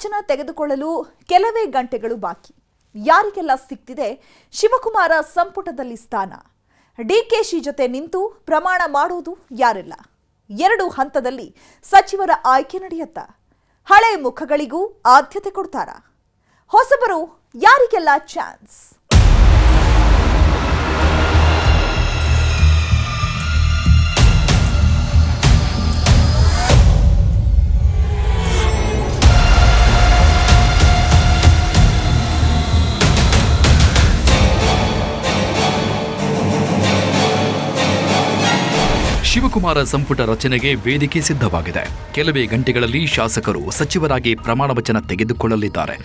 ವಚನ ತೆಗೆದುಕೊಳ್ಳಲು ಕೆಲವೇ ಗಂಟೆಗಳು ಬಾಕಿ. ಯಾರಿಗೆಲ್ಲ ಸಿಕ್ತಿದೆ ಶಿವಕುಮಾರ ಸಂಪುಟದಲ್ಲಿ ಸ್ಥಾನ? ಡಿಕೆಶಿ ಜೊತೆ ನಿಂತು ಪ್ರಮಾಣ ಮಾಡುವುದು ಯಾರೆಲ್ಲ? 2 ಹಂತದಲ್ಲಿ ಸಚಿವರ ಆಯ್ಕೆ ನಡೆಯುತ್ತಾ? ಹಳೆ ಮುಖಗಳಿಗೂ ಆದ್ಯತೆ ಕೊಡ್ತಾರಾ? ಹೊಸಬರು ಯಾರಿಗೆಲ್ಲ ಚಾನ್ಸ್? ಶಿವಕುಮಾರ ಸಂಪುಟ ರಚನೆಗೆ ವೇದಿಕೆ ಸಿದ್ಧವಾಗಿದೆ. ಕೆಲವೇ ಗಂಟೆಗಳಲ್ಲಿ ಶಾಸಕರು ಸಚಿವರಾಗಿ ಪ್ರಮಾಣ ವಚನ ತೆಗೆದುಕೊಳ್ಳಲಿದ್ದಾರೆ.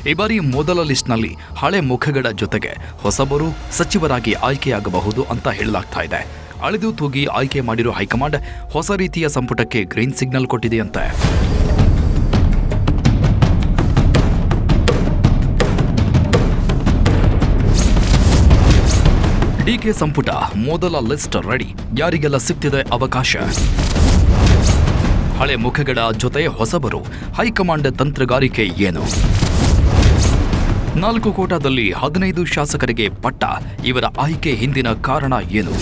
ಈ ಬಾರಿ ಮೊದಲ ಲಿಸ್ಟ್ನಲ್ಲಿ ಹಳೆ ಮುಖಗಳ ಜೊತೆಗೆ ಹೊಸಬರು ಸಚಿವರಾಗಿ ಆಯ್ಕೆಯಾಗಬಹುದು ಅಂತ ಹೇಳಲಾಗ್ತಾ ಇದೆ. ಅಳೆದು ತೂಗಿ ಆಯ್ಕೆ ಮಾಡಿರೋ ಹೈಕಮಾಂಡ್ ಹೊಸ ರೀತಿಯ ಸಂಪುಟಕ್ಕೆ ಗ್ರೀನ್ ಸಿಗ್ನಲ್ ಕೊಟ್ಟಿದೆಯಂತೆ. ಡಿಕೆ ಸಂಪುಟ ಮೊದಲ ಲಿಸ್ಟ್ ರೆಡಿ. ಯಾರಿಗೆಲ್ಲ ಸಿಗ್ತಿದೆ ಅವಕಾಶ? ಹಳೆ ಮುಖಗಳ ಜೊತೆ ಹೊಸಬರು, ಹೈಕಮಾಂಡ್ ತಂತ್ರಗಾರಿಕೆ ಏನು? 4 ಕೋಟಾದಲ್ಲಿ 15 ಶಾಸಕರಿಗೆ ಪಟ್ಟ. ಇವರ ಆಯ್ಕೆ ಹಿಂದಿನ ಕಾರಣ ಏನು?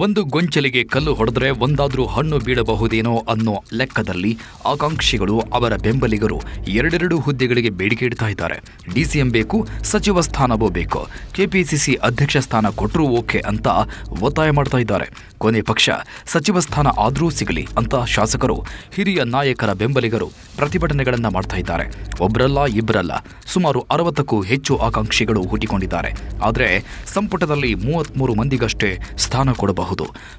ಒಂದು ಗೊಂಚಲಿಗೆ ಕಲ್ಲು ಹೊಡೆದ್ರೆ ಒಂದಾದ್ರೂ ಹಣ್ಣು ಬೀಳಬಹುದೇನೋ ಅನ್ನೋ ಲೆಕ್ಕದಲ್ಲಿ ಆಕಾಂಕ್ಷಿಗಳು, ಅವರ ಬೆಂಬಲಿಗರು 2 ಹುದ್ದೆಗಳಿಗೆ ಬೇಡಿಕೆ ಇಡ್ತಾ ಇದ್ದಾರೆ. ಡಿಸಿಎಂ ಬೇಕು, ಸಚಿವ ಸ್ಥಾನವೂ ಬೇಕು, ಕೆಪಿಸಿಸಿ ಅಧ್ಯಕ್ಷ ಸ್ಥಾನ ಕೊಟ್ಟರೂ ಓಕೆ ಅಂತ ಒತ್ತಾಯ ಮಾಡ್ತಾ ಇದ್ದಾರೆ. ಕೊನೆ ಪಕ್ಷ ಸಚಿವ ಸ್ಥಾನ ಆದರೂ ಸಿಗಲಿ ಅಂತ ಶಾಸಕರು, ಹಿರಿಯ ನಾಯಕರ ಬೆಂಬಲಿಗರು ಪ್ರತಿಭಟನೆಗಳನ್ನ ಮಾಡ್ತಾ ಇದ್ದಾರೆ. ಒಬ್ಬರಲ್ಲ ಇಬ್ಬರಲ್ಲ, ಸುಮಾರು 60ಕ್ಕೂ ಹೆಚ್ಚು ಆಕಾಂಕ್ಷಿಗಳು ಹುಟ್ಟಿಕೊಂಡಿದ್ದಾರೆ. ಆದರೆ ಸಂಪುಟದಲ್ಲಿ 33 ಮಂದಿಗಷ್ಟೇ ಸ್ಥಾನ ಕೊಡಬಹುದು.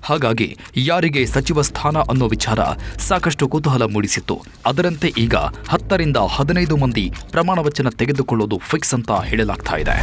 ಹಾಗಾಗಿ ಯಾರಿಗೆ ಸಚಿವ ಸ್ಥಾನ ಅನ್ನೋ ವಿಚಾರ ಸಾಕಷ್ಟು ಕುತೂಹಲ ಮೂಡಿಸಿತ್ತು. ಅದರಂತೆ ಈಗ 10 ರಿಂದ 15 ಮಂದಿ ಪ್ರಮಾಣ ವಚನ ತೆಗೆದುಕೊಳ್ಳೋದು ಫಿಕ್ಸ್ ಅಂತ ಹೇಳಲಾಗ್ತಾ ಇದೆ.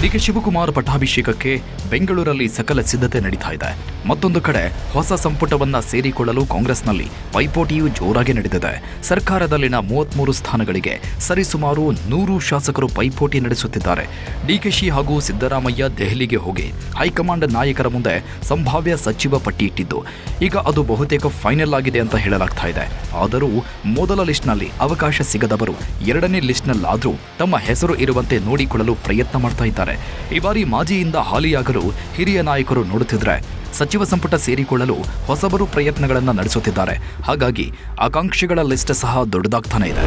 ಡಿಕೆ ಶಿವಕುಮಾರ್ ಪಟ್ಟಾಭಿಷೇಕಕ್ಕೆ ಬೆಂಗಳೂರಲ್ಲಿ ಸಕಲ ಸಿದ್ಧತೆ ನಡೀತಾ ಇದೆ. ಮತ್ತೊಂದು ಕಡೆ ಹೊಸ ಸಂಪುಟವನ್ನ ಸೇರಿಕೊಳ್ಳಲು ಕಾಂಗ್ರೆಸ್ನಲ್ಲಿ ಪೈಪೋಟಿಯೂ ಜೋರಾಗಿ ನಡೆದಿದೆ. ಸರ್ಕಾರದಲ್ಲಿನ 33 ಸ್ಥಾನಗಳಿಗೆ ಸರಿಸುಮಾರು 100 ಶಾಸಕರು ಪೈಪೋಟಿ ನಡೆಸುತ್ತಿದ್ದಾರೆ. ಡಿಕೆಶಿ ಹಾಗೂ ಸಿದ್ದರಾಮಯ್ಯ ದೆಹಲಿಗೆ ಹೋಗಿ ಹೈಕಮಾಂಡ್ ನಾಯಕರ ಮುಂದೆ ಸಂಭಾವ್ಯ ಸಚಿವ ಪಟ್ಟಿ ಇಟ್ಟಿದ್ದು ಈಗ ಅದು ಬಹುತೇಕ ಫೈನಲ್ ಆಗಿದೆ ಅಂತ ಹೇಳಲಾಗ್ತಾ ಇದೆ. ಆದರೂ ಮೊದಲ ಲಿಸ್ಟ್ನಲ್ಲಿ ಅವಕಾಶ ಸಿಗದವರು 2ನೇ ಲಿಸ್ಟ್ನಲ್ಲಾದರೂ ತಮ್ಮ ಹೆಸರು ಇರುವಂತೆ ನೋಡಿಕೊಳ್ಳಲು ಪ್ರಯತ್ನ ಮಾಡ್ತಾ ಇದ್ದಾರೆ. ಈ ಬಾರಿ ಮಾಜಿಯಿಂದ ಹಾಲಿಯಾಗಲು ಹಿರಿಯ ನಾಯಕರು ನೋಡುತ್ತಿದ್ರೆ ಸಚಿವ ಸಂಪುಟ ಸೇರಿಕೊಳ್ಳಲು ಹೊಸಬರು ಪ್ರಯತ್ನಗಳನ್ನು ನಡೆಸುತ್ತಿದ್ದಾರೆ. ಹಾಗಾಗಿ ಆಕಾಂಕ್ಷಿಗಳ ಲಿಸ್ಟ್ ಸಹ ದೊಡ್ಡದಾಗ್ತಾನೆ ಇದೆ.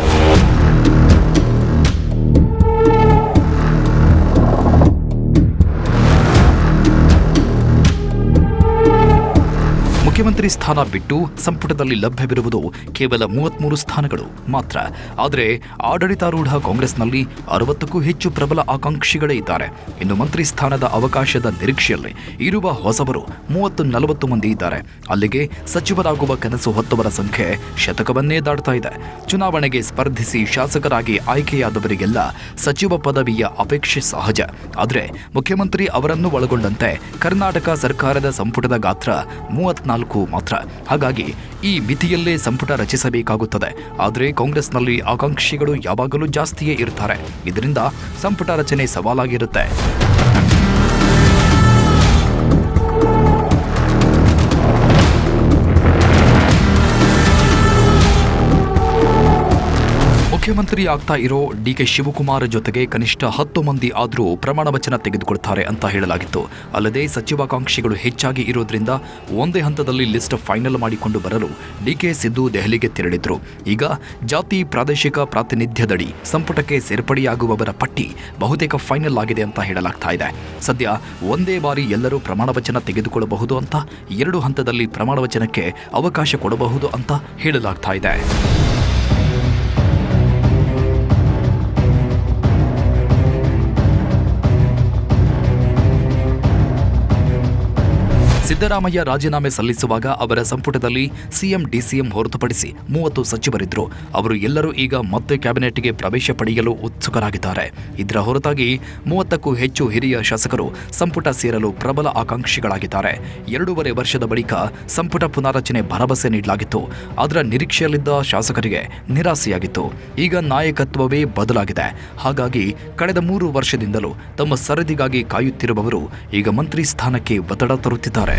ಮುಖ್ಯಮಂತ್ರಿ ಸ್ಥಾನ ಬಿಟ್ಟು ಸಂಪುಟದಲ್ಲಿ ಲಭ್ಯವಿರುವುದು ಕೇವಲ 33 ಸ್ಥಾನಗಳು ಮಾತ್ರ. ಆದರೆ ಆಡಳಿತಾರೂಢ ಕಾಂಗ್ರೆಸ್ನಲ್ಲಿ 60ಕ್ಕೂ ಹೆಚ್ಚು ಪ್ರಬಲ ಆಕಾಂಕ್ಷಿಗಳೇ ಇದ್ದಾರೆ. ಇನ್ನು ಮಂತ್ರಿ ಸ್ಥಾನದ ಅವಕಾಶದ ನಿರೀಕ್ಷೆಯಲ್ಲಿ ಇರುವ ಹೊಸಬರು 30-40 ಮಂದಿ ಇದ್ದಾರೆ. ಅಲ್ಲಿಗೆ ಸಚಿವರಾಗುವ ಕನಸು ಹೊತ್ತವರ ಸಂಖ್ಯೆ ಶತಕವನ್ನೇ ದಾಟ್ತಾ ಇದೆ. ಚುನಾವಣೆಗೆ ಸ್ಪರ್ಧಿಸಿ ಶಾಸಕರಾಗಿ ಆಯ್ಕೆಯಾದವರಿಗೆಲ್ಲ ಸಚಿವ ಪದವಿಯ ಅಪೇಕ್ಷೆ ಸಹಜ. ಆದರೆ ಮುಖ್ಯಮಂತ್ರಿ ಅವರನ್ನು ಒಳಗೊಂಡಂತೆ ಕರ್ನಾಟಕ ಸರ್ಕಾರದ ಸಂಪುಟದ ಗಾತ್ರ 34 ಮಾತ್ರ. ಹಾಗಾಗಿ ಈ ಮಿತಿಯಲ್ಲೇ ಸಂಪುಟ ರಚಿಸಬೇಕಾಗುತ್ತದೆ. ಆದರೆ ಕಾಂಗ್ರೆಸ್ನಲ್ಲಿ ಆಕಾಂಕ್ಷಿಗಳು ಯಾವಾಗಲೂ ಜಾಸ್ತಿಯೇ ಇರ್ತಾರೆ. ಇದರಿಂದ ಸಂಪುಟ ರಚನೆ ಸವಾಲಾಗಿರುತ್ತೆ. ಮುಖ್ಯಮಂತ್ರಿ ಆಗ್ತಾ ಇರೋ ಡಿಕೆ ಶಿವಕುಮಾರ್ ಜೊತೆಗೆ ಕನಿಷ್ಠ 10 ಮಂದಿ ಆದರೂ ಪ್ರಮಾಣ ವಚನ ತೆಗೆದುಕೊಳ್ತಾರೆ ಅಂತ ಹೇಳಲಾಗಿತ್ತು. ಅಲ್ಲದೆ ಸಚಿವಾಕಾಂಕ್ಷಿಗಳು ಹೆಚ್ಚಾಗಿ ಇರೋದ್ರಿಂದ ಒಂದೇ ಹಂತದಲ್ಲಿ ಲಿಸ್ಟ್ ಫೈನಲ್ ಮಾಡಿಕೊಂಡು ಬರಲು ಡಿಕೆ ಸಿದ್ದು ದೆಹಲಿಗೆ ತೆರಳಿದ್ರು. ಈಗ ಜಾತಿ ಪ್ರಾದೇಶಿಕ ಪ್ರಾತಿನಿಧ್ಯದಡಿ ಸಂಪುಟಕ್ಕೆ ಸೇರ್ಪಡೆಯಾಗುವವರ ಪಟ್ಟಿ ಬಹುತೇಕ ಫೈನಲ್ ಆಗಿದೆ ಅಂತ ಹೇಳಲಾಗ್ತಾ ಇದೆ. ಸದ್ಯ ಒಂದೇ ಬಾರಿ ಎಲ್ಲರೂ ಪ್ರಮಾಣ ವಚನ ತೆಗೆದುಕೊಳ್ಳಬಹುದು ಅಂತ, 2 ಹಂತದಲ್ಲಿ ಪ್ರಮಾಣ ವಚನಕ್ಕೆ ಅವಕಾಶ ಕೊಡಬಹುದು ಅಂತ ಹೇಳಲಾಗ್ತಾ ಇದೆ. ಸಿದ್ದರಾಮಯ್ಯ ರಾಜೀನಾಮೆ ಸಲ್ಲಿಸುವಾಗ ಅವರ ಸಂಪುಟದಲ್ಲಿ ಸಿಎಂ ಡಿಸಿಎಂ ಹೊರತುಪಡಿಸಿ 30 ಸಚಿವರಿದ್ದರು. ಅವರು ಎಲ್ಲರೂ ಈಗ ಮತ್ತೆ ಕ್ಯಾಬಿನೆಟ್ಗೆ ಪ್ರವೇಶ ಪಡೆಯಲು ಉತ್ಸುಕರಾಗಿದ್ದಾರೆ. ಇದರ ಹೊರತಾಗಿ 30ಕ್ಕೂ ಹೆಚ್ಚು ಹಿರಿಯ ಶಾಸಕರು ಸಂಪುಟ ಸೇರಲು ಪ್ರಬಲ ಆಕಾಂಕ್ಷಿಗಳಾಗಿದ್ದಾರೆ. 2.5 ವರ್ಷದ ಬಳಿಕ ಸಂಪುಟ ಪುನಾರಚನೆ ಭರವಸೆ ನೀಡಲಾಗಿತ್ತು. ಅದರ ನಿರೀಕ್ಷೆಯಲ್ಲಿದ್ದ ಶಾಸಕರಿಗೆ ನಿರಾಸೆಯಾಗಿತ್ತು. ಈಗ ನಾಯಕತ್ವವೇ ಬದಲಾಗಿದೆ. ಹಾಗಾಗಿ ಕಳೆದ 3 ವರ್ಷದಿಂದಲೂ ತಮ್ಮ ಸರದಿಗಾಗಿ ಕಾಯುತ್ತಿರುವವರು ಈಗ ಮಂತ್ರಿ ಸ್ಥಾನಕ್ಕೆ ಒತ್ತಡ ತರುತ್ತಿದ್ದಾರೆ.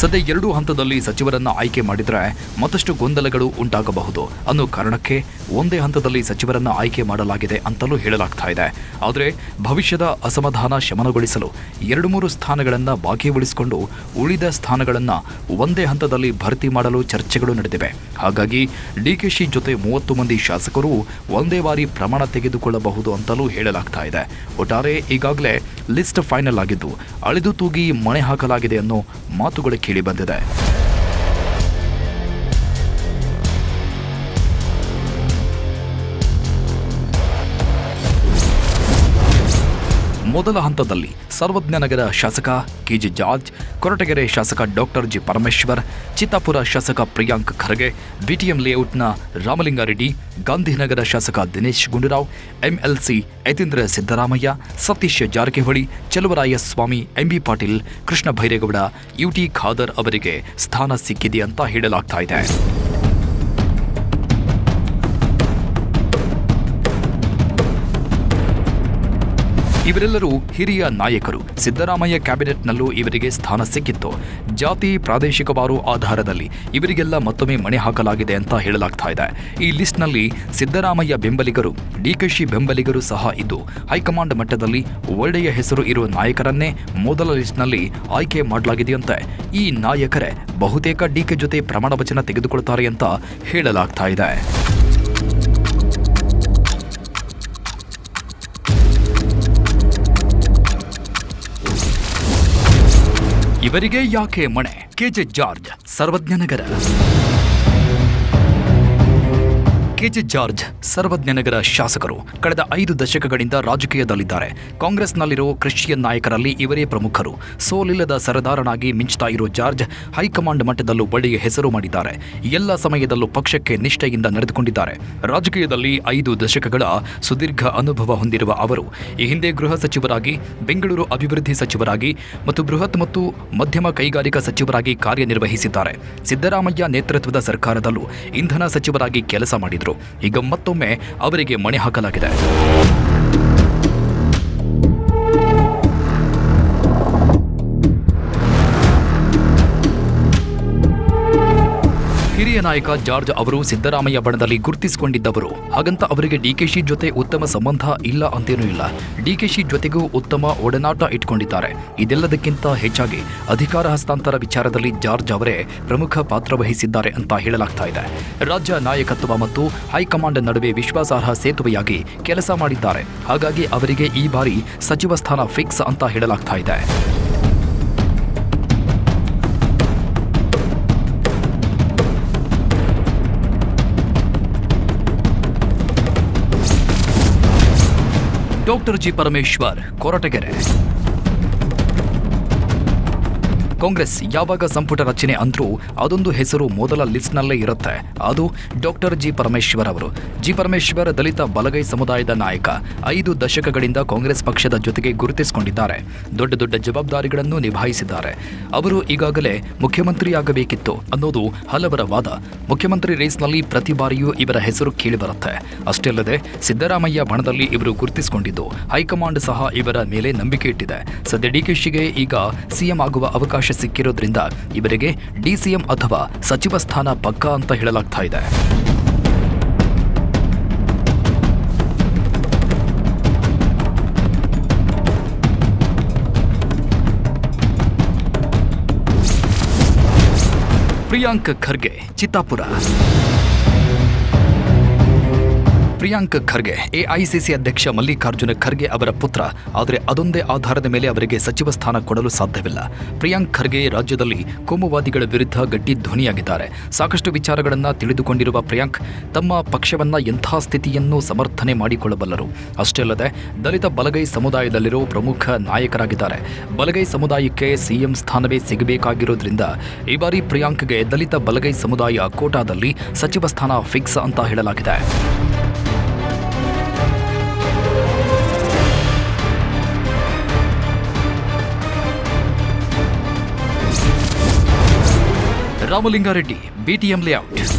ಸದ್ಯ 2 ಹಂತದಲ್ಲಿ ಸಚಿವರನ್ನ ಆಯ್ಕೆ ಮಾಡಿದರೆ ಮತ್ತಷ್ಟು ಗೊಂದಲಗಳು ಉಂಟಾಗಬಹುದು ಅನ್ನೋ ಕಾರಣಕ್ಕೆ ಒಂದೇ ಹಂತದಲ್ಲಿ ಸಚಿವರನ್ನ ಆಯ್ಕೆ ಮಾಡಲಾಗಿದೆ ಅಂತಲೂ ಹೇಳಲಾಗ್ತಾ ಇದೆ. ಆದರೆ ಭವಿಷ್ಯದ ಅಸಮಾಧಾನ ಶಮನಗೊಳಿಸಲು 2-3 ಸ್ಥಾನಗಳನ್ನು ಬಾಕಿ ಉಳಿಸಿಕೊಂಡು ಉಳಿದ ಸ್ಥಾನಗಳನ್ನು ಒಂದೇ ಹಂತದಲ್ಲಿ ಭರ್ತಿ ಮಾಡಲು ಚರ್ಚೆಗಳು ನಡೆದಿವೆ. ಹಾಗಾಗಿ ಡಿಕೆಶಿ ಜೊತೆ 30 ಮಂದಿ ಶಾಸಕರು ಒಂದೇ ಬಾರಿ ಪ್ರಮಾಣ ತೆಗೆದುಕೊಳ್ಳಬಹುದು ಅಂತಲೂ ಹೇಳಲಾಗ್ತಾ ಇದೆ. ಒಟ್ಟಾರೆ ಈಗಾಗಲೇ ಲಿಸ್ಟ್ ಫೈನಲ್ ಆಗಿದ್ದು ಅಳಿದು ತೂಗಿ ಮಣೆ ಹಾಕಲಾಗಿದೆ ಅನ್ನೋ ಮಾತುಗಳು ಕೇಳಿ ಬಂದಿದೆ. ಮೊದಲ ಹಂತದಲ್ಲಿ ಸರ್ವಜ್ಞನಗರ ಶಾಸಕ ಕೆಜೆ ಜಾರ್ಜ್, ಕೊರಟಗೆರೆ ಶಾಸಕ ಡಾಕ್ಟರ್ ಜಿ ಪರಮೇಶ್ವರ್, ಚಿತ್ತಾಪುರ ಶಾಸಕ ಪ್ರಿಯಾಂಕ್ ಖರ್ಗೆ, ಬಿಟಿಎಂ ಲೇಔಟ್ನ ರಾಮಲಿಂಗಾರೆಡ್ಡಿ, ಗಾಂಧಿನಗರ ಶಾಸಕ Dinesh Gundu Rao, MLC Yathindra Siddaramaiah, Satish Jarkiholi, Chaluvarayaswamy, M B Patil, Krishna Byre Gowda, U T Khader ಅವರಿಗೆ ಸ್ಥಾನ ಸಿಕ್ಕಿದೆ ಅಂತ ಹೇಳಲಾಗ್ತಾ ಇದೆ. ಇವರೆಲ್ಲರೂ ಹಿರಿಯ ನಾಯಕರು. ಸಿದ್ದರಾಮಯ್ಯ ಕ್ಯಾಬಿನೆಟ್ನಲ್ಲೂ ಇವರಿಗೆ ಸ್ಥಾನ ಸಿಕ್ಕಿತ್ತು. ಜಾತಿ ಪ್ರಾದೇಶಿಕವಾರು ಆಧಾರದಲ್ಲಿ ಇವರಿಗೆಲ್ಲ ಮತ್ತೊಮ್ಮೆ ಮಣೆ ಹಾಕಲಾಗಿದೆ ಅಂತ ಹೇಳಲಾಗ್ತಾ ಇದೆ. ಈ ಲಿಸ್ಟ್ನಲ್ಲಿ ಸಿದ್ದರಾಮಯ್ಯ ಬೆಂಬಲಿಗರು, ಡಿಕೆಶಿ ಬೆಂಬಲಿಗರು ಸಹ ಇದ್ದು ಹೈಕಮಾಂಡ್ ಮಟ್ಟದಲ್ಲಿ ಒಳ್ಳೆಯ ಹೆಸರು ಇರುವ ನಾಯಕರನ್ನೇ ಮೊದಲ ಲಿಸ್ಟ್ನಲ್ಲಿ ಆಯ್ಕೆ ಮಾಡಲಾಗಿದೆಯಂತೆ. ಈ ನಾಯಕರೇ ಬಹುತೇಕ ಡಿಕೆ ಜೊತೆ ಪ್ರಮಾಣ ವಚನ ತೆಗೆದುಕೊಳ್ತಾರೆ ಅಂತ ಹೇಳಲಾಗ್ತಾ ಇದೆ. ಇವರಿಗೆ ಯಾಕೆ ಮಣೆ? KJ George, Sarvagnanagar. KJ George Sarvagnanagar ಶಾಸಕರು ಕಳೆದ 5 ದಶಕಗಳಿಂದ ರಾಜಕೀಯದಲ್ಲಿದ್ದಾರೆ. ಕಾಂಗ್ರೆಸ್ನಲ್ಲಿರೋ ಕ್ರಿಶ್ಚಿಯನ್ ನಾಯಕರಲ್ಲಿ ಇವರೇ ಪ್ರಮುಖರು. ಸೋಲಿಲ್ಲದ ಸರದಾರನಾಗಿ ಮಿಂಚ್ತಾ ಇರೋ ಜಾರ್ಜ್ ಹೈಕಮಾಂಡ್ ಮಟ್ಟದಲ್ಲೂ ಒಳ್ಳೆಯ ಹೆಸರು ಮಾಡಿದ್ದಾರೆ. ಎಲ್ಲ ಸಮಯದಲ್ಲೂ ಪಕ್ಷಕ್ಕೆ ನಿಷ್ಠೆಯಿಂದ ನಡೆದುಕೊಂಡಿದ್ದಾರೆ. ರಾಜಕೀಯದಲ್ಲಿ 5 ದಶಕಗಳ ಸುದೀರ್ಘ ಅನುಭವ ಹೊಂದಿರುವ ಅವರು ಈ ಹಿಂದೆ ಗೃಹ ಸಚಿವರಾಗಿ, ಬೆಂಗಳೂರು ಅಭಿವೃದ್ಧಿ ಸಚಿವರಾಗಿ ಮತ್ತು ಬೃಹತ್ ಮತ್ತು ಮಧ್ಯಮ ಕೈಗಾರಿಕಾ ಸಚಿವರಾಗಿ ಕಾರ್ಯನಿರ್ವಹಿಸಿದ್ದಾರೆ. ಸಿದ್ದರಾಮಯ್ಯ ನೇತೃತ್ವದ ಸರ್ಕಾರದಲ್ಲೂ ಇಂಧನ ಸಚಿವರಾಗಿ ಕೆಲಸ ಮಾಡಿದರು. ಈಗ ಮತ್ತೊಮ್ಮೆ ಅವರಿಗೆ ಮಣೆ ಹಾಕಲಾಗಿದೆ. ಹಿರಿಯ ನಾಯಕ ಜಾರ್ಜ್ ಅವರು ಸಿದ್ದರಾಮಯ್ಯ ಬಣದಲ್ಲಿ ಗುರುತಿಸಿಕೊಂಡಿದ್ದವರು. ಹಾಗಂತ ಅವರಿಗೆ ಡಿಕೆಶಿ ಜೊತೆ ಉತ್ತಮ ಸಂಬಂಧ ಇಲ್ಲ ಅಂತೇನೂ ಇಲ್ಲ. ಡಿಕೆಶಿ ಜೊತೆಗೂ ಉತ್ತಮ ಒಡನಾಟ ಇಟ್ಕೊಂಡಿದ್ದಾರೆ. ಇದೆಲ್ಲದಕ್ಕಿಂತ ಹೆಚ್ಚಾಗಿ ಅಧಿಕಾರ ಹಸ್ತಾಂತರ ವಿಚಾರದಲ್ಲಿ ಜಾರ್ಜ್ ಅವರೇ ಪ್ರಮುಖ ಪಾತ್ರ ವಹಿಸಿದ್ದಾರೆ ಅಂತ ಹೇಳಲಾಗ್ತಾ ಇದೆ. ರಾಜ್ಯ ನಾಯಕತ್ವ ಮತ್ತು ಹೈಕಮಾಂಡ್ ನಡುವೆ ವಿಶ್ವಾಸಾರ್ಹ ಸೇತುವೆಯಾಗಿ ಕೆಲಸ ಮಾಡಿದ್ದಾರೆ. ಹಾಗಾಗಿ ಅವರಿಗೆ ಈ ಬಾರಿ ಸಚಿವ ಸ್ಥಾನ ಫಿಕ್ಸ್ ಅಂತ ಹೇಳಲಾಗ್ತಾ ಇದೆ. Doctor G Parameshwar, Koratagere. ಕಾಂಗ್ರೆಸ್ ಯಾವಾಗ ಸಂಪುಟ ರಚನೆ ಅಂದ್ರೂ ಅದೊಂದು ಹೆಸರು ಮೊದಲ ಲಿಸ್ಟ್ನಲ್ಲೇ ಇರುತ್ತೆ. ಅದು ಡಾಕ್ಟರ್ ಜಿ ಪರಮೇಶ್ವರ್ ಅವರು. ಜಿ ಪರಮೇಶ್ವರ್ ದಲಿತ ಬಲಗೈ ಸಮುದಾಯದ ನಾಯಕ. 5 ದಶಕಗಳಿಂದ ಕಾಂಗ್ರೆಸ್ ಪಕ್ಷದ ಜೊತೆಗೆ ಗುರುತಿಸಿಕೊಂಡಿದ್ದಾರೆ. ದೊಡ್ಡ ದೊಡ್ಡ ಜವಾಬ್ದಾರಿಗಳನ್ನು ನಿಭಾಯಿಸಿದ್ದಾರೆ. ಅವರು ಈಗಾಗಲೇ ಮುಖ್ಯಮಂತ್ರಿಯಾಗಬೇಕಿತ್ತು ಅನ್ನೋದು ಹಲವರ ವಾದ. ಮುಖ್ಯಮಂತ್ರಿ ರೇಸ್ನಲ್ಲಿ ಪ್ರತಿ ಬಾರಿಯೂ ಇವರ ಹೆಸರು ಕೇಳಿಬರುತ್ತೆ. ಅಷ್ಟೇ ಅಲ್ಲದೆ ಸಿದ್ದರಾಮಯ್ಯ ಬಣದಲ್ಲಿ ಇವರು ಗುರುತಿಸಿಕೊಂಡಿದ್ದು ಹೈಕಮಾಂಡ್ ಸಹ ಇವರ ಮೇಲೆ ನಂಬಿಕೆ ಇಟ್ಟಿದೆ. ಸದ್ಯ ಡಿಕೆಶಿಗೆ ಈಗ ಸಿಎಂ ಆಗುವ ಅವಕಾಶ ಸಿಕ್ಕಿರೋದ್ರಿಂದ ಇವರಿಗೆ ಡಿಸಿಎಂ ಅಥವಾ ಸಚಿವ ಸ್ಥಾನ ಪಕ್ಕಾ ಅಂತ ಹೇಳಲಾಗ್ತಾ ಇದೆ. ಪ್ರಿಯಾಂಕ್ ಖರ್ಗೆ, ಚಿತ್ತಾಪುರ. ಪ್ರಿಯಾಂಕ್ ಖರ್ಗೆ ಎಐಸಿಸಿ ಅಧ್ಯಕ್ಷ ಮಲ್ಲಿಕಾರ್ಜುನ ಖರ್ಗೆ ಅವರ ಪುತ್ರ. ಆದರೆ ಅದೊಂದೇ ಆಧಾರದ ಮೇಲೆ ಅವರಿಗೆ ಸಚಿವ ಸ್ಥಾನ ಕೊಡಲು ಸಾಧ್ಯವಿಲ್ಲ. ಪ್ರಿಯಾಂಕ್ ಖರ್ಗೆ ರಾಜ್ಯದಲ್ಲಿ ಕೋಮುವಾದಿಗಳ ವಿರುದ್ಧ ಗಟ್ಟಿ ಧ್ವನಿಯಾಗಿದ್ದಾರೆ. ಸಾಕಷ್ಟು ವಿಚಾರಗಳನ್ನು ತಿಳಿದುಕೊಂಡಿರುವ ಪ್ರಿಯಾಂಕ್ ತಮ್ಮ ಪಕ್ಷವನ್ನ ಎಂಥ ಸ್ಥಿತಿಯನ್ನು ಸಮರ್ಥನೆ ಮಾಡಿಕೊಳ್ಳಬಲ್ಲರು. ಅಷ್ಟೇ ಅಲ್ಲದೆ ದಲಿತ ಬಲಗೈ ಸಮುದಾಯದಲ್ಲಿರೋ ಪ್ರಮುಖ ನಾಯಕರಾಗಿದ್ದಾರೆ. ಬಲಗೈ ಸಮುದಾಯಕ್ಕೆ ಸಿಎಂ ಸ್ಥಾನವೇ ಸಿಗಬೇಕಾಗಿರೋದ್ರಿಂದ ಈ ಬಾರಿ ಪ್ರಿಯಾಂಕ್ಗೆ ದಲಿತ ಬಲಗೈ ಸಮುದಾಯ ಕೋಟಾದಲ್ಲಿ ಸಚಿವ ಸ್ಥಾನ ಫಿಕ್ಸ್ ಅಂತ ಹೇಳಲಾಗಿದೆ. Ramalinga Reddy BTM layout.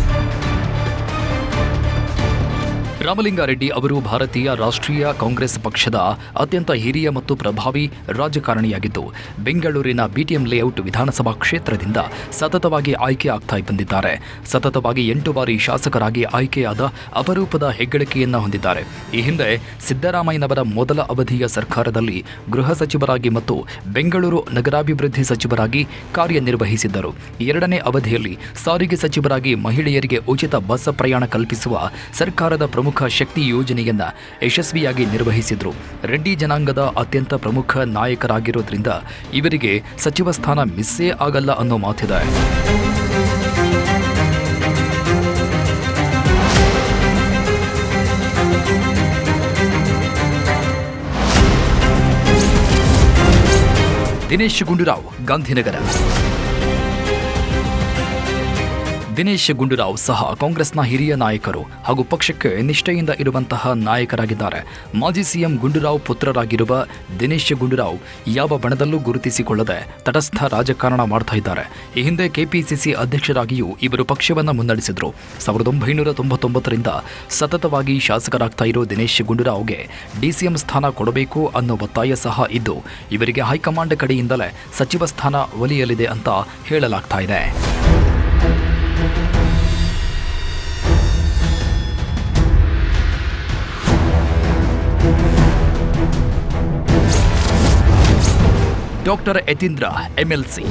ರಾಮಲಿಂಗಾರೆಡ್ಡಿ ಅವರು ಭಾರತೀಯ ರಾಷ್ಟ್ರೀಯ ಕಾಂಗ್ರೆಸ್ ಪಕ್ಷದ ಅತ್ಯಂತ ಹಿರಿಯ ಮತ್ತು ಪ್ರಭಾವಿ ರಾಜಕಾರಣಿಯಾಗಿದ್ದು ಬೆಂಗಳೂರಿನ ಬಿಟಿಎಂ ಲೇಔಟ್ ವಿಧಾನಸಭಾ ಕ್ಷೇತ್ರದಿಂದ ಸತತವಾಗಿ ಆಯ್ಕೆ ಆಗ್ತಾ ಬಂದಿದ್ದಾರೆ. ಸತತವಾಗಿ 8 ಬಾರಿ ಶಾಸಕರಾಗಿ ಆಯ್ಕೆಯಾದ ಅಪರೂಪದ ಹೆಗ್ಗಳಿಕೆಯನ್ನು ಹೊಂದಿದ್ದಾರೆ. ಈ ಹಿಂದೆ ಸಿದ್ದರಾಮಯ್ಯನವರ ಮೊದಲ ಅವಧಿಯ ಸರ್ಕಾರದಲ್ಲಿ ಗೃಹ ಸಚಿವರಾಗಿ ಮತ್ತು ಬೆಂಗಳೂರು ನಗರಾಭಿವೃದ್ಧಿ ಸಚಿವರಾಗಿ ಕಾರ್ಯನಿರ್ವಹಿಸಿದ್ದರು. 2ನೇ ಅವಧಿಯಲ್ಲಿ ಸಾರಿಗೆ ಸಚಿವರಾಗಿ ಮಹಿಳೆಯರಿಗೆ ಉಚಿತ ಬಸ್ ಪ್ರಯಾಣ ಕಲ್ಪಿಸುವ ಸರ್ಕಾರದ ಪ್ರಮುಖ ಶಕ್ತಿ ಯೋಜನೆಯನ್ನ ಯಶಸ್ವಿಯಾಗಿ ನಿರ್ವಹಿಸಿದ್ರು. ರೆಡ್ಡಿ ಜನಾಂಗದ ಅತ್ಯಂತ ಪ್ರಮುಖ ನಾಯಕರಾಗಿರೋದ್ರಿಂದ ಇವರಿಗೆ ಸಚಿವ ಸ್ಥಾನ ಮಿಸ್ಸೇ ಆಗಲ್ಲ ಅನ್ನೋ ಮಾತಿದೆ. ದಿನೇಶ್ ಗುಂಡೂರಾವ್ ಗಾಂಧಿನಗರ. ದಿನೇಶ್ ಗುಂಡೂರಾವ್ ಸಹ ಕಾಂಗ್ರೆಸ್ನ ಹಿರಿಯ ನಾಯಕರು ಹಾಗೂ ಪಕ್ಷಕ್ಕೆ ನಿಷ್ಠೆಯಿಂದ ಇರುವಂತಹ ನಾಯಕರಾಗಿದ್ದಾರೆ. ಮಾಜಿ ಸಿಎಂ ಗುಂಡೂರಾವ್ ಪುತ್ರರಾಗಿರುವ ದಿನೇಶ್ ಗುಂಡೂರಾವ್ ಯಾವ ಬಣದಲ್ಲೂ ಗುರುತಿಸಿಕೊಳ್ಳದೆ ತಟಸ್ಥ ರಾಜಕಾರಣ ಮಾಡ್ತಾ ಇದ್ದಾರೆ. ಈ ಹಿಂದೆ ಕೆಪಿಸಿಸಿ ಅಧ್ಯಕ್ಷರಾಗಿಯೂ ಇವರು ಪಕ್ಷವನ್ನು ಮುನ್ನಡೆಸಿದ್ರು. 1999ರಿಂದ ಸತತವಾಗಿ ಶಾಸಕರಾಗ್ತಾ ಇರೋ ದಿನೇಶ್ ಗುಂಡೂರಾವ್ಗೆ ಡಿಸಿಎಂ ಸ್ಥಾನ ಕೊಡಬೇಕು ಅನ್ನೋ ಒತ್ತಾಯ ಸಹ ಇದ್ದು ಇವರಿಗೆ ಹೈಕಮಾಂಡ್ ಕಡೆಯಿಂದಲೇ ಸಚಿವ ಸ್ಥಾನ ಒಲಿಯಲಿದೆ ಅಂತ ಹೇಳಲಾಗ್ತಾ ಇದೆ. Doctor Yathindra MLC.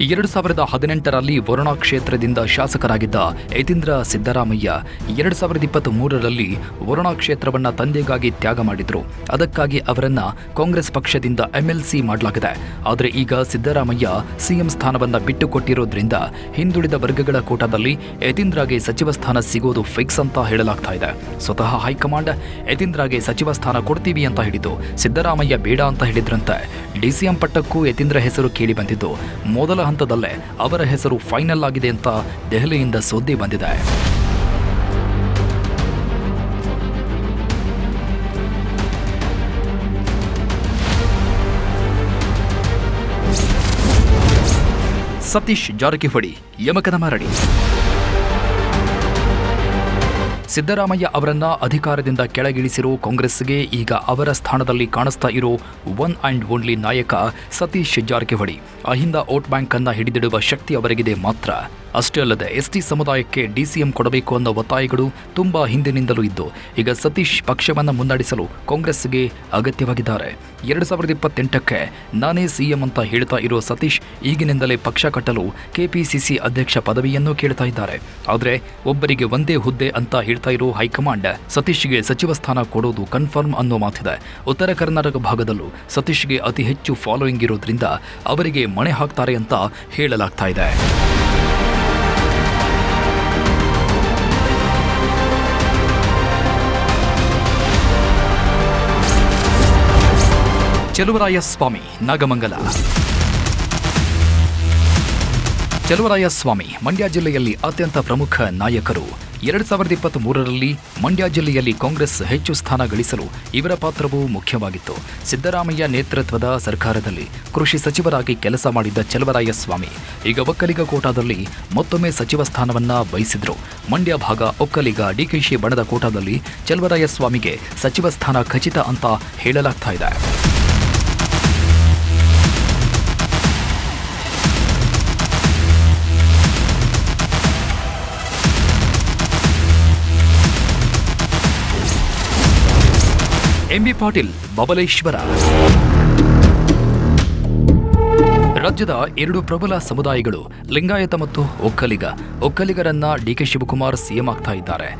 2018ರಲ್ಲಿ ವರುಣಾ ಕ್ಷೇತ್ರದಿಂದ ಶಾಸಕರಾಗಿದ್ದ ಯತೀಂದ್ರ ಸಿದ್ದರಾಮಯ್ಯ 2023ರಲ್ಲಿ ವರುಣಾ ಕ್ಷೇತ್ರವನ್ನ ತಂದೆಗಾಗಿ ತ್ಯಾಗ ಮಾಡಿದ್ರು. ಅದಕ್ಕಾಗಿ ಅವರನ್ನ ಕಾಂಗ್ರೆಸ್ ಪಕ್ಷದಿಂದ ಎಂಎಲ್ಸಿ ಮಾಡಲಾಗಿದೆ. ಆದರೆ ಈಗ ಸಿದ್ದರಾಮಯ್ಯ ಸಿಎಂ ಸ್ಥಾನವನ್ನ ಬಿಟ್ಟುಕೊಟ್ಟಿರೋದ್ರಿಂದ ಹಿಂದುಳಿದ ವರ್ಗಗಳ ಕೋಟಾದಲ್ಲಿ ಯತೀಂದ್ರಗೆ ಸಚಿವ ಸ್ಥಾನ ಸಿಗೋದು ಫಿಕ್ಸ್ ಅಂತ ಹೇಳಲಾಗ್ತಾ ಇದೆ. ಸ್ವತಃ ಹೈಕಮಾಂಡ್ ಯತೀಂದ್ರಗೆ ಸಚಿವ ಸ್ಥಾನ ಕೊಡ್ತೀವಿ ಅಂತ ಹೇಳಿದ್ದು ಸಿದ್ದರಾಮಯ್ಯ ಬೇಡ ಅಂತ ಹೇಳಿದ್ರಂತೆ. ಡಿಸಿಎಂ ಪಟ್ಟಕ್ಕೂ ಯತೀಂದ್ರ ಹೆಸರು ಕೇಳಿ ಬಂದಿದ್ದು ಮೊದಲ ಹಂತದಲ್ಲೇ ಅವರ ಹೆಸರು ಫೈನಲ್ ಆಗಿದೆ ಅಂತ ದೆಹಲಿಯಿಂದ ಸುದ್ದಿ ಬಂದಿದೆ. ಸತೀಶ್ ಜಾರಕಿಹೊಳಿ ಯಮಕನಮರಡಿ. ಸಿದ್ದರಾಮಯ್ಯ ಅವರನ್ನ ಅಧಿಕಾರದಿಂದ ಕೆಳಗಿಳಿಸಿರೋ ಕಾಂಗ್ರೆಸ್ಗೆ ಈಗ ಅವರ ಸ್ಥಾನದಲ್ಲಿ ಕಾಣಿಸ್ತಾ ಇರೋ ಒನ್ ಆ್ಯಂಡ್ ಓನ್ಲಿ ನಾಯಕ ಸತೀಶ್ ಜಾರಕಿಹೊಳಿ. ಅಹಿಂದ ವೋಟ್ ಬ್ಯಾಂಕ್ ಅನ್ನ ಹಿಡಿದಿಡುವ ಶಕ್ತಿ ಅವರಿಗಿದೆ ಮಾತ್ರ. ಅಷ್ಟೇ ಅಲ್ಲದೆ ಎಸ್ಟಿ ಸಮುದಾಯಕ್ಕೆ ಡಿಸಿಎಂ ಕೊಡಬೇಕು ಅನ್ನೋ ಒತ್ತಾಯಗಳು ತುಂಬಾ ಹಿಂದಿನಿಂದಲೂ ಇದ್ದು ಈಗ ಸತೀಶ್ ಪಕ್ಷವನ್ನ ಮುನ್ನಡೆಸಲು ಕಾಂಗ್ರೆಸ್ಗೆ ಅಗತ್ಯವಾಗಿದ್ದಾರೆ. 2028ಕ್ಕೆ ನಾನೇ ಸಿಎಂ ಅಂತ ಹೇಳ್ತಾ ಇರೋ ಸತೀಶ್ ಈಗಿನಿಂದಲೇ ಪಕ್ಷ ಕಟ್ಟಲು ಕೆಪಿಸಿಸಿ ಅಧ್ಯಕ್ಷ ಪದವಿಯನ್ನು ಕೇಳ್ತಾ ಇದ್ದಾರೆ. ಆದರೆ ಒಬ್ಬರಿಗೆ ಒಂದೇ ಹುದ್ದೆ ಅಂತ ಹೇಳ್ತಾ ಇರೋ ಹೈಕಮಾಂಡ್ ಸತೀಶ್ಗೆ ಸಚಿವ ಸ್ಥಾನ ಕೊಡೋದು ಕನ್ಫರ್ಮ್ ಅನ್ನೋ ಮಾತಿದೆ. ಉತ್ತರ ಕರ್ನಾಟಕ ಭಾಗದಲ್ಲೂ ಸತೀಶ್ಗೆ ಅತಿ ಹೆಚ್ಚು ಫಾಲೋಯಿಂಗ್ ಇರೋದ್ರಿಂದ ಅವರಿಗೆ ಮಣೆ ಹಾಕ್ತಾರೆ ಅಂತ ಹೇಳಲಾಗ್ತಾ ಇದೆ. ಚಲುವರಾಯಸ್ವಾಮಿ ನಾಗಮಂಗಲ. ಚಲುವರಾಯಸ್ವಾಮಿ ಮಂಡ್ಯ ಜಿಲ್ಲೆಯಲ್ಲಿ ಅತ್ಯಂತ ಪ್ರಮುಖ ನಾಯಕರು. 2023ರಲ್ಲಿ ಮಂಡ್ಯ ಜಿಲ್ಲೆಯಲ್ಲಿ ಕಾಂಗ್ರೆಸ್ ಹೆಚ್ಚು ಸ್ಥಾನ ಗಳಿಸಲು ಇವರ ಪಾತ್ರವೂ ಮುಖ್ಯವಾಗಿತ್ತು. ಸಿದ್ದರಾಮಯ್ಯ ನೇತೃತ್ವದ ಸರ್ಕಾರದಲ್ಲಿ ಕೃಷಿ ಸಚಿವರಾಗಿ ಕೆಲಸ ಮಾಡಿದ್ದ ಚಲುವರಾಯಸ್ವಾಮಿ ಈಗ ಒಕ್ಕಲಿಗ ಕೋಟಾದಲ್ಲಿ ಮತ್ತೊಮ್ಮೆ ಸಚಿವ ಸ್ಥಾನವನ್ನ ಬಯಸಿದ್ರು. ಮಂಡ್ಯ ಭಾಗ ಒಕ್ಕಲಿಗ ಡಿಕೆಶಿ ಬಣದ ಕೋಟಾದಲ್ಲಿ ಚಲುವರಾಯಸ್ವಾಮಿಗೆ ಸಚಿವ ಸ್ಥಾನ ಖಚಿತ ಅಂತ ಹೇಳಲಾಗ್ತಾ ಇದೆ. ಎಂಬಿ ಪಾಟೀಲ್ ಬಬಲೇಶ್ವರ. ರಾಜ್ಯದ ಎರಡು ಪ್ರಬಲ ಸಮುದಾಯಗಳು ಲಿಂಗಾಯತ ಮತ್ತು ಒಕ್ಕಲಿಗರನ್ನ ಡಿಕೆ ಶಿವಕುಮಾರ್ ಸಿಎಂ ಆಗ್ತಾ ಇದ್ದಾರೆ.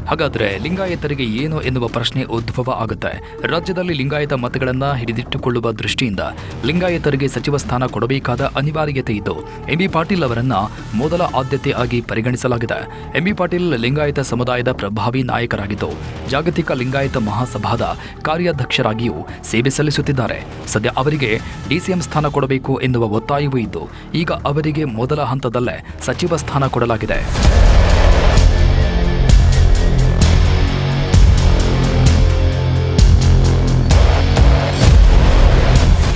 ಹಾಗಾದ್ರೆ ಲಿಂಗಾಯತರಿಗೆ ಏನು ಎನ್ನುವ ಪ್ರಶ್ನೆ ಉದ್ಭವ ಆಗುತ್ತೆ. ರಾಜ್ಯದಲ್ಲಿ ಲಿಂಗಾಯತ ಮತಗಳನ್ನ ಹಿಡಿದಿಟ್ಟುಕೊಳ್ಳುವ ದೃಷ್ಟಿಯಿಂದ ಲಿಂಗಾಯತರಿಗೆ ಸಚಿವ ಸ್ಥಾನ ಕೊಡಬೇಕಾದ ಅನಿವಾರ್ಯತೆ ಇದ್ದು ಎಂಬಿ ಪಾಟೀಲ್ ಅವರನ್ನ ಮೊದಲ ಆದ್ಯತೆ ಆಗಿ ಪರಿಗಣಿಸಲಾಗಿದೆ. ಎಂಬಿ ಪಾಟೀಲ್ ಲಿಂಗಾಯತ ಸಮುದಾಯದ ಪ್ರಭಾವಿ ನಾಯಕರಾಗಿದ್ದು ಜಾಗತಿಕ ಲಿಂಗಾಯತ ಮಹಾಸಭಾದ ಕಾರ್ಯಾಧ್ಯಕ್ಷರಾಗಿಯೂ ಸೇವೆ ಸಲ್ಲಿಸುತ್ತಿದ್ದಾರೆ. ಸದ್ಯ ಅವರಿಗೆ ಡಿಸಿಎಂ ಸ್ಥಾನ ಕೊಡಬೇಕು ಎನ್ನುವ ಒತ್ತಾಯವೂ ಇದ್ದು ಈಗ ಅವರಿಗೆ ಮೊದಲ ಹಂತದಲ್ಲೇ ಸಚಿವ ಸ್ಥಾನ ಕೊಡಲಾಗಿದೆ.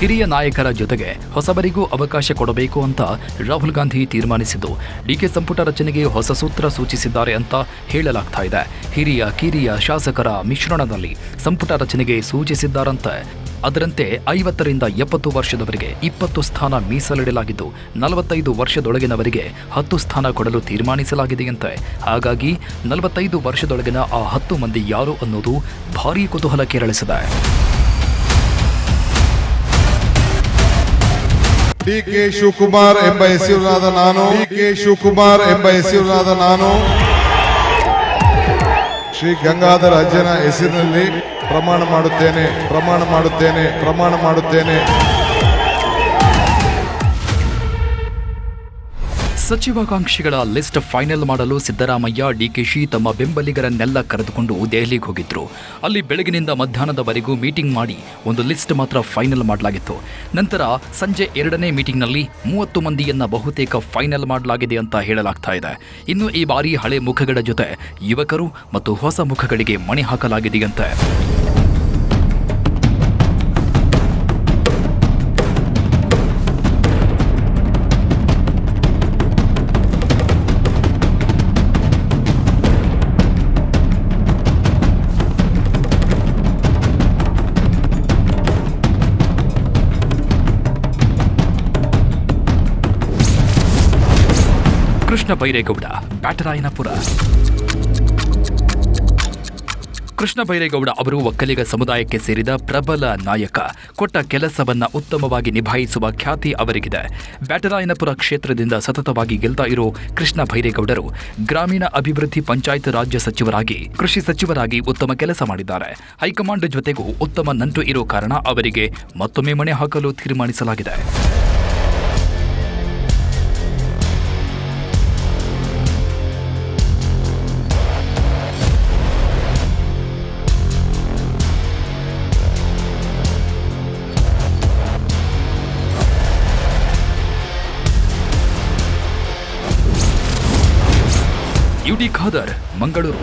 ಹಿರಿಯ ನಾಯಕರ ಜೊತೆಗೆ ಹೊಸಬರಿಗೂ ಅವಕಾಶ ಕೊಡಬೇಕು ಅಂತ ರಾಹುಲ್ ಗಾಂಧಿ ತೀರ್ಮಾನಿಸಿದ್ದು ಡಿಕೆ ಸಂಪುಟ ರಚನೆಗೆ ಹೊಸ ಸೂತ್ರ ಸೂಚಿಸಿದ್ದಾರೆ ಅಂತ ಹೇಳಲಾಗ್ತಾ ಇದೆ. ಹಿರಿಯ ಕಿರಿಯ ಶಾಸಕರ ಮಿಶ್ರಣದಲ್ಲಿ ಸಂಪುಟ ರಚನೆಗೆ ಸೂಚಿಸಿದ್ದಾರಂತೆ. ಅದರಂತೆ 50 ರಿಂದ 70 ವರ್ಷದವರಿಗೆ 20 ಸ್ಥಾನ ಮೀಸಲಿಡಲಾಗಿದ್ದು 45 ವರ್ಷದೊಳಗಿನವರಿಗೆ 10 ಸ್ಥಾನ ಕೊಡಲು ತೀರ್ಮಾನಿಸಲಾಗಿದೆಯಂತೆ. ಹಾಗಾಗಿ 45 ವರ್ಷದೊಳಗಿನ ಆ 10 ಮಂದಿ ಯಾರು ಅನ್ನೋದು ಭಾರೀ ಕುತೂಹಲ ಕೆರಳಿಸಿದೆ. ಡಿಕೆ ಶಿವಕುಮಾರ್ ಎಂಬ ಹೆಸರಿನಾದ ನಾನು ಶ್ರೀ ಗಂಗಾಧರ ಅಜ್ಜನ ಹೆಸರಿನಲ್ಲಿ ಪ್ರಮಾಣ ಮಾಡುತ್ತೇನೆ. ಸಚಿವಾಕಾಂಕ್ಷಿಗಳ ಲಿಸ್ಟ್ ಫೈನಲ್ ಮಾಡಲು ಸಿದ್ದರಾಮಯ್ಯ ಡಿಕೆಶಿ ತಮ್ಮ ಬೆಂಬಲಿಗರನ್ನೆಲ್ಲ ಕರೆದುಕೊಂಡು ದೆಹಲಿಗೆ ಹೋಗಿದ್ರು. ಅಲ್ಲಿ ಬೆಳಗಿನಿಂದ ಮಧ್ಯಾಹ್ನದವರೆಗೂ ಮೀಟಿಂಗ್ ಮಾಡಿ ಒಂದು ಲಿಸ್ಟ್ ಮಾತ್ರ ಫೈನಲ್ ಮಾಡಲಾಗಿತ್ತು. ನಂತರ ಸಂಜೆ 2ನೇ ಮೀಟಿಂಗ್ನಲ್ಲಿ 30 ಮಂದಿಯನ್ನ ಬಹುತೇಕ ಫೈನಲ್ ಮಾಡಲಾಗಿದೆ ಅಂತ ಹೇಳಲಾಗ್ತಾ ಇದೆ. ಇನ್ನು ಈ ಬಾರಿ ಹಳೆ ಮುಖಗಳ ಜೊತೆ ಯುವಕರು ಮತ್ತು ಹೊಸ ಮುಖಗಳಿಗೆ ಮಣೆ ಹಾಕಲಾಗಿದೆಯಂತೆ. ಕೃಷ್ಣ ಬೈರೇಗೌಡ, ಬ್ಯಾಟರಾಯನಪುರ. ಕೃಷ್ಣ ಬೈರೇಗೌಡ ಅವರು ಒಕ್ಕಲಿಗ ಸಮುದಾಯಕ್ಕೆ ಸೇರಿದ ಪ್ರಬಲ ನಾಯಕ. ಕೊಟ್ಟ ಕೆಲಸವನ್ನ ಉತ್ತಮವಾಗಿ ನಿಭಾಯಿಸುವ ಖ್ಯಾತಿ ಅವರಿಗಿದೆ. ಬ್ಯಾಟರಾಯನಪುರ ಕ್ಷೇತ್ರದಿಂದ ಸತತವಾಗಿ ಗೆಲ್ತಾ ಇರೋ ಕೃಷ್ಣ ಬೈರೇಗೌಡರು ಗ್ರಾಮೀಣ ಅಭಿವೃದ್ಧಿ ಪಂಚಾಯತ್ ರಾಜ್ಯ ಸಚಿವರಾಗಿ, ಕೃಷಿ ಸಚಿವರಾಗಿ ಉತ್ತಮ ಕೆಲಸ ಮಾಡಿದ್ದಾರೆ. ಹೈಕಮಾಂಡ್ ಜೊತೆಗೂ ಉತ್ತಮ ನಂಟು ಇರೋ ಕಾರಣ ಅವರಿಗೆ ಮತ್ತೊಮ್ಮೆ ಮಣೆ ಹಾಕಲು ತೀರ್ಮಾನಿಸಲಾಗಿದೆ. ಯುಟಿ ಖಾದರ್, ಮಂಗಳೂರು.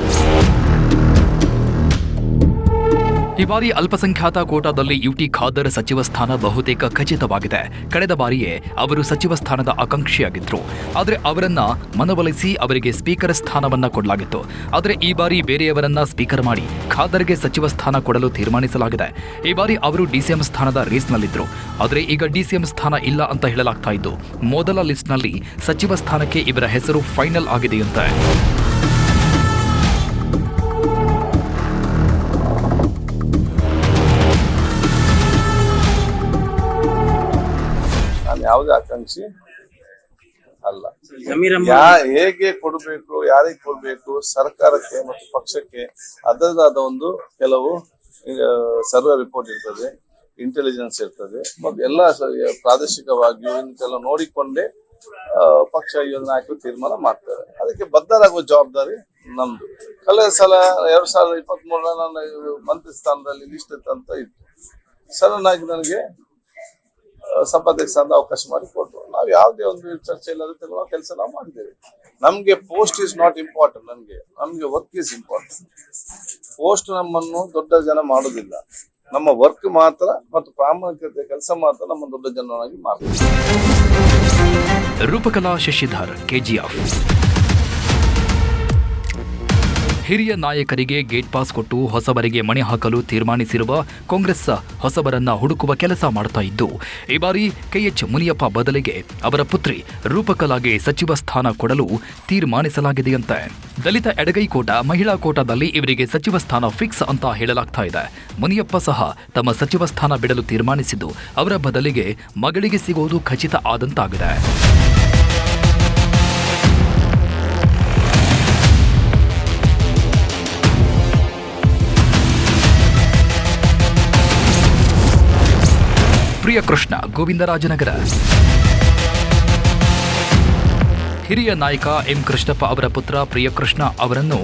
ಈ ಬಾರಿ ಅಲ್ಪಸಂಖ್ಯಾತ ಕೋಟಾದಲ್ಲಿ ಯುಟಿ ಖಾದರ್ ಸಚಿವ ಸ್ಥಾನ ಬಹುತೇಕ ಖಚಿತವಾಗಿದೆ. ಕಳೆದ ಬಾರಿಯೇ ಅವರು ಸಚಿವ ಸ್ಥಾನದ ಆಕಾಂಕ್ಷಿಯಾಗಿದ್ರು. ಆದರೆ ಅವರನ್ನ ಮನವೊಲಿಸಿ ಅವರಿಗೆ ಸ್ಪೀಕರ್ ಸ್ಥಾನವನ್ನ ಕೊಡಲಾಗಿತ್ತು. ಆದರೆ ಈ ಬಾರಿ ಬೇರೆಯವರನ್ನ ಸ್ಪೀಕರ್ ಮಾಡಿ ಖಾದರ್ಗೆ ಸಚಿವ ಸ್ಥಾನ ಕೊಡಲು ತೀರ್ಮಾನಿಸಲಾಗಿದೆ. ಈ ಬಾರಿ ಅವರು ಡಿಸಿಎಂ ಸ್ಥಾನದ ರೇಸ್ನಲ್ಲಿದ್ರು. ಆದರೆ ಈಗ ಡಿಸಿಎಂ ಸ್ಥಾನ ಇಲ್ಲ ಅಂತ ಹೇಳಲಾಗ್ತಾ ಇದ್ದು ಮೊದಲ ಲಿಸ್ಟ್ನಲ್ಲಿ ಸಚಿವ ಸ್ಥಾನಕ್ಕೆ ಇವರ ಹೆಸರು ಫೈನಲ್ ಆಗಿದೆಯಂತೆ. ಯಾವುದೇ ಆಕಾಂಕ್ಷಿ ಅಲ್ಲ. ಹೇಗೆ ಕೊಡಬೇಕು, ಯಾರಿಗೆ ಕೊಡಬೇಕು, ಸರ್ಕಾರಕ್ಕೆ ಮತ್ತು ಪಕ್ಷಕ್ಕೆ ಅದರದಾದ ಒಂದು ಕೆಲವು ಸರ್ವೆ ರಿಪೋರ್ಟ್ ಇರ್ತದೆ, ಇಂಟೆಲಿಜೆನ್ಸ್ ಇರ್ತದೆ, ಮತ್ತು ಎಲ್ಲ ಪ್ರಾದೇಶಿಕವಾಗಿಯೂ ಇಂತೆಲ್ಲ ನೋಡಿಕೊಂಡೇ ಪಕ್ಷ ನಾಯಕರು ತೀರ್ಮಾನ ಮಾಡ್ತಾರೆ. ಅದಕ್ಕೆ ಬದ್ಧರಾಗುವ ಜವಾಬ್ದಾರಿ ನಮ್ದು. ಕಳೆದ ಸಲ 2023 ನನ್ನ ಮಂತ್ರಿ ಸ್ಥಾನದಲ್ಲಿ ಲಿಸ್ಟ್ ಅಂತ ಇತ್ತು. ಸಡನ್ ಆಗಿ ನನಗೆ ಸಭಾಧ್ಯಕ್ಷ ಸ್ಥಾನದ ಅವಕಾಶ ಮಾಡಿ ಕೊಟ್ಟರು. ನಾವು ಯಾವುದೇ ಒಂದು ಚರ್ಚೆ ಇಲ್ಲದೆ ತಗೊಳ್ಳೋ ಕೆಲಸ ನಾವು ಮಾಡಿದ್ದೇವೆ. ನಮ್ಗೆ ಪೋಸ್ಟ್ ಇಸ್ ನಾಟ್ ಇಂಪಾರ್ಟೆಂಟ್. ನಮ್ಗೆ ವರ್ಕ್ ಇಸ್ ಇಂಪಾರ್ಟೆಂಟ್. ಪೋಸ್ಟ್ ನಮ್ಮನ್ನು ದೊಡ್ಡ ಜನ ಮಾಡೋದಿಲ್ಲ. ನಮ್ಮ ವರ್ಕ್ ಮಾತ್ರ ಮತ್ತು ಪ್ರಾಮಾಣಿಕತೆ ಕೆಲಸ ಮಾತ್ರ ನಮ್ಮ ದೊಡ್ಡ ಜನನಾಗಿ ಮಾಡ್ತಾರೆ. ರೂಪಕಲಾ ಶಶಿಧರ್, ಕೆಜಿಎಫ್. ಹಿರಿಯ ನಾಯಕರಿಗೆ ಗೇಟ್ ಪಾಸ್ ಕೊಟ್ಟು ಹೊಸಬರಿಗೆ ಮಣೆ ಹಾಕಲು ತೀರ್ಮಾನಿಸಿರುವ ಕಾಂಗ್ರೆಸ್ ಹೊಸಬರನ್ನ ಹುಡುಕುವ ಕೆಲಸ ಮಾಡ್ತಾ ಇದ್ದು, ಈ ಬಾರಿ ಕೆಎಚ್ ಮುನಿಯಪ್ಪ ಬದಲಿಗೆ ಅವರ ಪುತ್ರಿ ರೂಪಕಲಾಗೆ ಸಚಿವ ಸ್ಥಾನ ಕೊಡಲು ತೀರ್ಮಾನಿಸಲಾಗಿದೆಯಂತೆ. ದಲಿತ ಎಡಗೈ ಕೋಟ, ಮಹಿಳಾ ಕೋಟಾದಲ್ಲಿ ಇವರಿಗೆ ಸಚಿವ ಸ್ಥಾನ ಫಿಕ್ಸ್ ಅಂತ ಹೇಳಲಾಗ್ತಾ ಇದೆ. ಮುನಿಯಪ್ಪ ಸಹ ತಮ್ಮ ಸಚಿವ ಸ್ಥಾನ ಬಿಡಲು ತೀರ್ಮಾನಿಸಿದ್ದು, ಅವರ ಬದಲಿಗೆ ಮಗಳಿಗೆ ಸಿಗೋದು ಖಚಿತ ಆದಂತಾಗಿದೆ. ಪ್ರಿಯಕೃಷ್ಣ, ಗೋವಿಂದರಾಜನಗರ. ಹಿರಿಯ ನಾಯಕ ಎಂ ಕೃಷ್ಣಪ್ಪ ಅವರ ಪುತ್ರ ಪ್ರಿಯಕೃಷ್ಣ ಅವರನ್ನು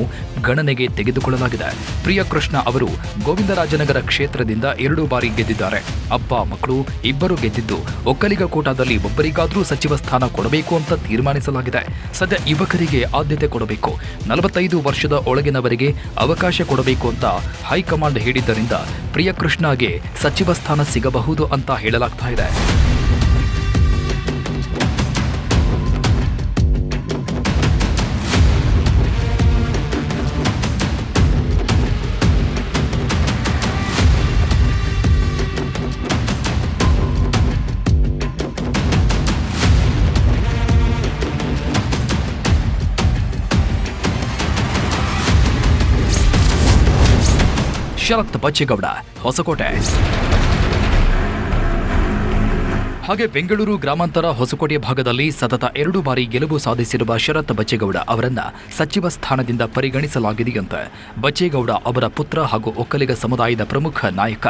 ಗಣನೆಗೆ ತೆಗೆದುಕೊಳ್ಳಲಾಗಿದೆ. ಪ್ರಿಯಕೃಷ್ಣ ಅವರು ಗೋವಿಂದರಾಜನಗರ ಕ್ಷೇತ್ರದಿಂದ 2 ಬಾರಿ ಗೆದ್ದಿದ್ದಾರೆ. ಅಪ್ಪ ಮಕ್ಕಳು ಇಬ್ಬರು ಗೆದ್ದಿದ್ದು, ಒಕ್ಕಲಿಗ ಕೋಟಾದಲ್ಲಿ ಒಬ್ಬರಿಗಾದರೂ ಸಚಿವ ಸ್ಥಾನ ಕೊಡಬೇಕು ಅಂತ ತೀರ್ಮಾನಿಸಲಾಗಿದೆ. ಸದ್ಯ ಯುವಕರಿಗೆ ಆದ್ಯತೆ ಕೊಡಬೇಕು, 45 ವರ್ಷದ ಒಳಗಿನವರಿಗೆ ಅವಕಾಶ ಕೊಡಬೇಕು ಅಂತ ಹೈಕಮಾಂಡ್ ಹೇಳಿದ್ದರಿಂದ ಪ್ರಿಯಕೃಷ್ಣಗೆ ಸಚಿವ ಸ್ಥಾನ ಸಿಗಬಹುದು ಅಂತ ಹೇಳಲಾಗ್ತಾ ಇದೆ. ಶರತ್ ಬಚ್ಚೇಗೌಡ, ಹೊಸಕೋಟೆ. ಹಾಗೆ ಬೆಂಗಳೂರು ಗ್ರಾಮಾಂತರ ಹೊಸಕೋಟೆ ಭಾಗದಲ್ಲಿ ಸತತ 2 ಬಾರಿ ಗೆಲುವು ಸಾಧಿಸಿರುವ ಶರತ್ ಬಚ್ಚೇಗೌಡ ಅವರನ್ನ ಸಚಿವ ಸ್ಥಾನದಿಂದ ಪರಿಗಣಿಸಲಾಗಿದೆಯಂತೆ. ಬಚ್ಚೇಗೌಡ ಅವರ ಪುತ್ರ ಹಾಗೂ ಒಕ್ಕಲಿಗ ಸಮುದಾಯದ ಪ್ರಮುಖ ನಾಯಕ.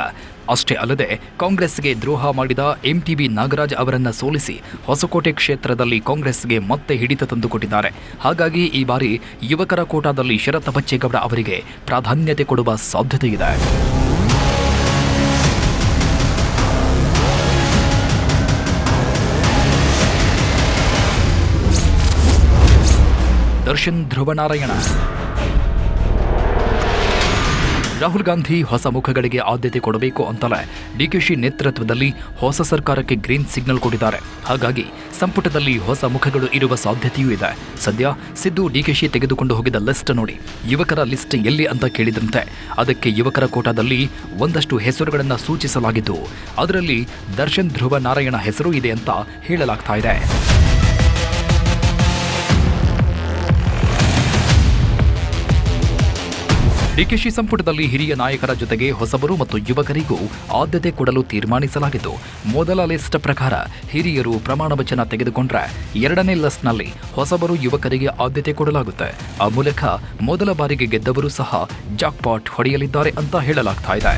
ಅಷ್ಟೇ ಅಲ್ಲದೆ ಕಾಂಗ್ರೆಸ್ಗೆ ದ್ರೋಹ ಮಾಡಿದ ಎಂಟಿಬಿ ನಾಗರಾಜ್ ಅವರನ್ನ ಸೋಲಿಸಿ ಹೊಸಕೋಟೆ ಕ್ಷೇತ್ರದಲ್ಲಿ ಕಾಂಗ್ರೆಸ್ಗೆ ಮತ್ತೆ ಹಿಡಿತ ತಂದುಕೊಟ್ಟಿದ್ದಾರೆ. ಹಾಗಾಗಿ ಈ ಬಾರಿ ಯುವಕರ ಕೋಟಾದಲ್ಲಿ ಶರತ್ ಬಚ್ಚೇಗೌಡ ಅವರಿಗೆ ಪ್ರಾಧಾನ್ಯತೆ ಕೊಡುವ ಸಾಧ್ಯತೆ ಇದೆ. ದರ್ಶನ್ ಧ್ರುವನಾರಾಯಣ. ರಾಹುಲ್ ಗಾಂಧಿ ಹೊಸ ಮುಖಗಳಿಗೆ ಆದ್ಯತೆ ಕೊಡಬೇಕು ಅಂತಲೇ ಡಿಕೆಶಿ ನೇತೃತ್ವದಲ್ಲಿ ಹೊಸ ಸರ್ಕಾರಕ್ಕೆ ಗ್ರೀನ್ ಸಿಗ್ನಲ್ ಕೊಟ್ಟಿದ್ದಾರೆ. ಹಾಗಾಗಿ ಸಂಪುಟದಲ್ಲಿ ಹೊಸ ಮುಖಗಳು ಇರುವ ಸಾಧ್ಯತೆಯೂ ಇದೆ. ಸದ್ಯ ಸಿದ್ದು ಡಿಕೆಶಿ ತೆಗೆದುಕೊಂಡು ಹೋಗಿದ ಲಿಸ್ಟ್ ನೋಡಿ. ಯುವಕರ ಲಿಸ್ಟ್ ಎಲ್ಲಿ ಅಂತ ಕೇಳಿದಂತೆ ಅದಕ್ಕೆ ಯುವಕರ ಕೋಟಾದಲ್ಲಿ ಒಂದಷ್ಟು ಹೆಸರುಗಳನ್ನು ಸೂಚಿಸಲಾಗಿದ್ದು, ಅದರಲ್ಲಿ ದರ್ಶನ್ ಧ್ರುವನಾರಾಯಣ ಹೆಸರು ಇದೆ ಅಂತ ಹೇಳಲಾಗ್ತಾ ಇದೆ. ಡಿಕೆಶಿ ಸಂಪುಟದಲ್ಲಿ ಹಿರಿಯ ನಾಯಕರ ಜೊತೆಗೆ ಹೊಸಬರು ಮತ್ತು ಯುವಕರಿಗೂ ಆದ್ಯತೆ ಕೊಡಲು ತೀರ್ಮಾನಿಸಲಾಗಿದ್ದು, ಮೊದಲ ಲಿಸ್ಟ್ ಪ್ರಕಾರ ಹಿರಿಯರು ಪ್ರಮಾಣ ವಚನ ತೆಗೆದುಕೊಂಡ್ರೆ 2ನೇ ಲಿಸ್ಟ್ನಲ್ಲಿ ಹೊಸಬರು ಯುವಕರಿಗೆ ಆದ್ಯತೆ ಕೊಡಲಾಗುತ್ತೆ. ಆ ಮೂಲಕ ಮೊದಲ ಬಾರಿಗೆ ಗೆದ್ದವರು ಸಹ ಜಾಕ್ಪಾಟ್ ಹೊಡೆಯಲಿದ್ದಾರೆ ಅಂತ ಹೇಳಲಾಗ್ತಾ ಇದೆ.